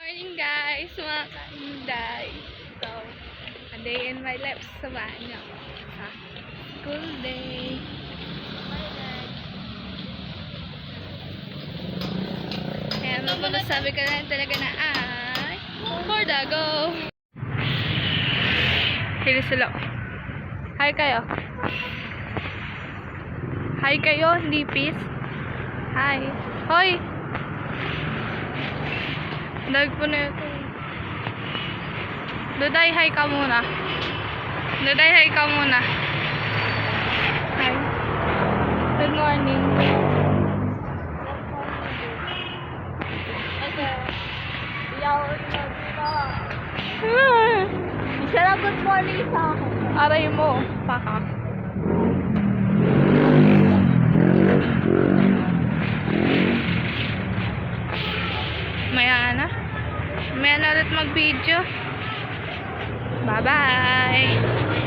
Morning guys, mga ka-inday. So, a day in my life sa banyo. Sa school day. Kaya mapapasabi ka na talaga na ay for the go. Hili sila. Hi kayo. Hi kayo, hindi peace. Hi. Hoy! Dag po na ito. Duday, hi ka muna. Duday, hi ka muna. Hi. Good morning. Siya lang good morning sa akin. Aray mo, paka. Maya na. Maya na ulit mag-video. Bye-bye.